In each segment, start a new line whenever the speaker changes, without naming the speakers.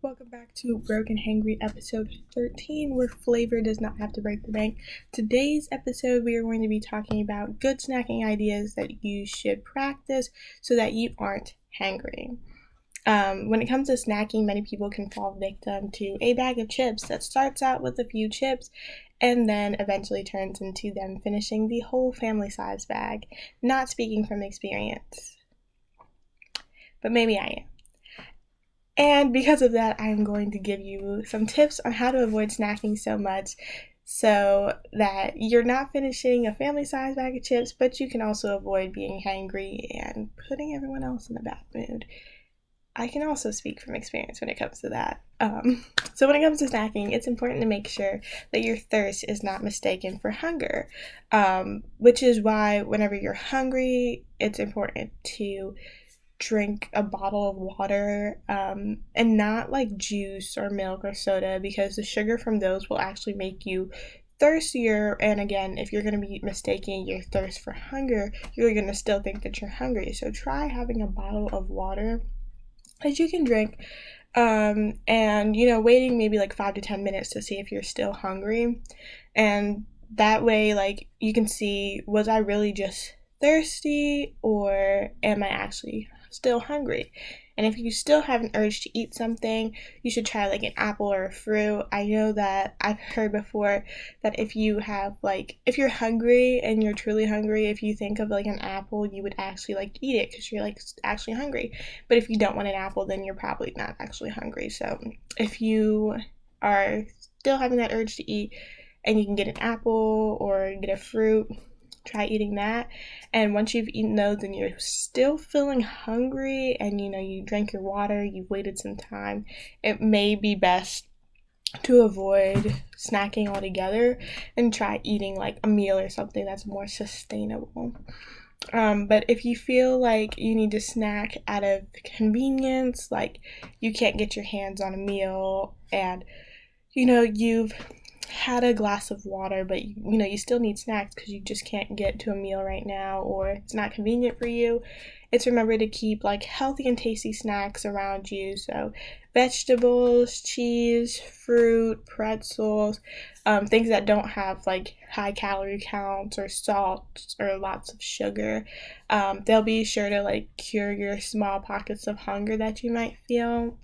Welcome back to Broke and Hangry episode 13, where flavor does not have to break the bank. Today's episode, we are going to be talking about good snacking ideas that you should practice so that you aren't hangry. When it comes to snacking, many people can fall victim to a bag of chips that starts out with a few chips and then eventually turns into them finishing the whole family-size bag. Not speaking from experience, but maybe I am. And because of that, I'm going to give you some tips on how to avoid snacking so much so that you're not finishing a family-sized bag of chips, but you can also avoid being hangry and putting everyone else in a bad mood. I can also speak from experience when it comes to that. So when it comes to snacking, it's important to make sure that your thirst is not mistaken for hunger, which is why whenever you're hungry, it's important to drink a bottle of water and not like juice or milk or soda, because the sugar from those will actually make you thirstier. And again, if you're going to be mistaking your thirst for hunger, you're going to still think that you're hungry. So try having a bottle of water that you can drink and waiting maybe like 5 to 10 minutes to see if you're still hungry. And that way, like, you can see, was I really just thirsty or am I actually still hungry? And if you still have an urge to eat something, you should try like an apple or a fruit. I know that I've heard before that if you're hungry and you're truly hungry, if you think of like an apple, you would actually like eat it because you're like actually hungry. But if you don't want an apple, then you're probably not actually hungry. So if you are still having that urge to eat and you can get an apple or get a fruit, try eating that. And once you've eaten those and you're still feeling hungry and you drank your water, you've waited some time, it may be best to avoid snacking altogether and try eating like a meal or something that's more sustainable. But if you feel like you need to snack out of convenience, like you can't get your hands on a meal and you've had a glass of water, but you still need snacks because you just can't get to a meal right now, or it's not convenient for you, it's remember to keep like healthy and tasty snacks around you. So vegetables, cheese, fruit, pretzels, things that don't have like high calorie counts or salt or lots of sugar. They'll be sure to like cure your small pockets of hunger that you might feel.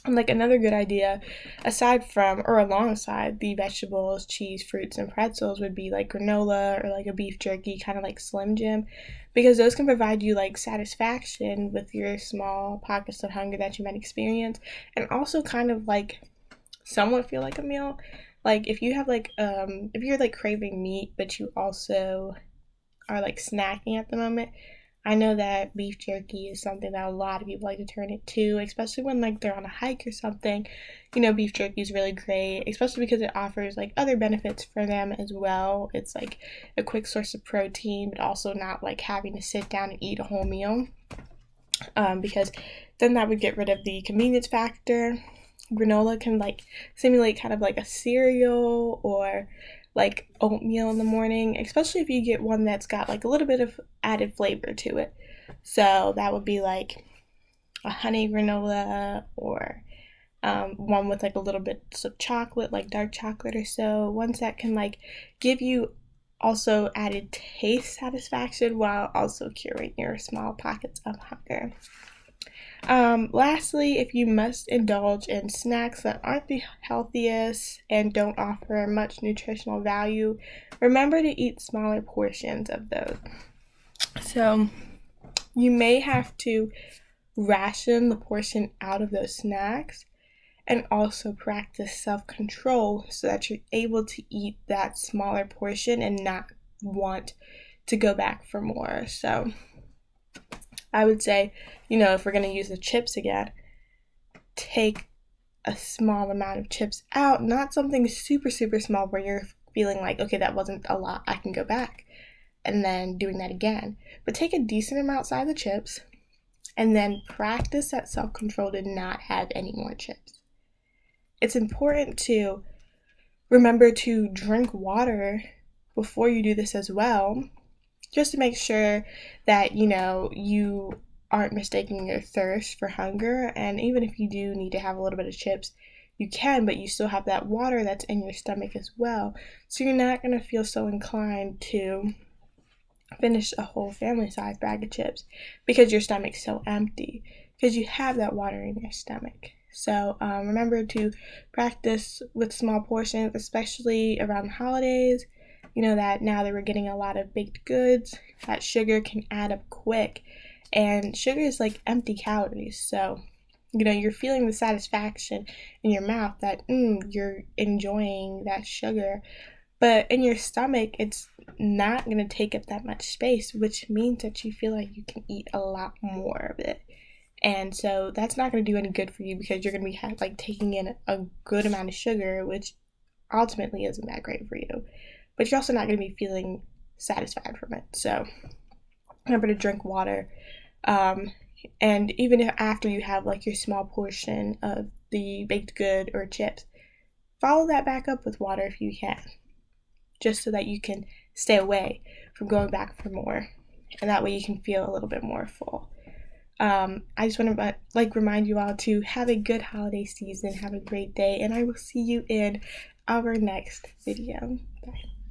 And like another good idea, aside from or alongside the vegetables, cheese, fruits, and pretzels, would be like granola or like a beef jerky, kind of like Slim Jim, because those can provide you like satisfaction with your small pockets of hunger that you might experience, and also kind of like somewhat feel like a meal. Like if you have if you're like craving meat, but you also are like snacking at the moment, I know that beef jerky is something that a lot of people like to turn it to, especially when like they're on a hike or something. Beef jerky is really great, especially because it offers like other benefits for them as well. It's like a quick source of protein, but also not like having to sit down and eat a whole meal, because then that would get rid of the convenience factor. Granola can like simulate kind of like a cereal or like oatmeal in the morning, especially if you get one that's got like a little bit of added flavor to it. So that would be like a honey granola, or one with like a little bit of chocolate, like dark chocolate or so. Ones that can like give you also added taste satisfaction while also curing your small pockets of hunger. Lastly, if you must indulge in snacks that aren't the healthiest and don't offer much nutritional value, remember to eat smaller portions of those. So you may have to ration the portion out of those snacks and also practice self-control so that you're able to eat that smaller portion and not want to go back for more. So I would say, if we're going to use the chips again, take a small amount of chips out, not something super, super small where you're feeling like, okay, that wasn't a lot, I can go back, and then doing that again. But take a decent amount outside the chips, and then practice that self-control to not have any more chips. It's important to remember to drink water before you do this as well, just to make sure that, you aren't mistaking your thirst for hunger. And even if you do need to have a little bit of chips, you can, but you still have that water that's in your stomach as well. So you're not going to feel so inclined to finish a whole family-sized bag of chips because your stomach's so empty, because you have that water in your stomach. So remember to practice with small portions, especially around the holidays. You know that now that we're getting a lot of baked goods, that sugar can add up quick. And sugar is like empty calories. So, you're feeling the satisfaction in your mouth that you're enjoying that sugar. But in your stomach, it's not going to take up that much space, which means that you feel like you can eat a lot more of it. And so that's not going to do any good for you because you're going to be like taking in a good amount of sugar, which ultimately isn't that great for you. But you're also not going to be feeling satisfied from it. So remember to drink water. And even if after you have like your small portion of the baked good or chips, follow that back up with water if you can, just so that you can stay away from going back for more, and that way you can feel a little bit more full. I just want to remind you all to have a good holiday season, have a great day, and I will see you in our next video. Bye.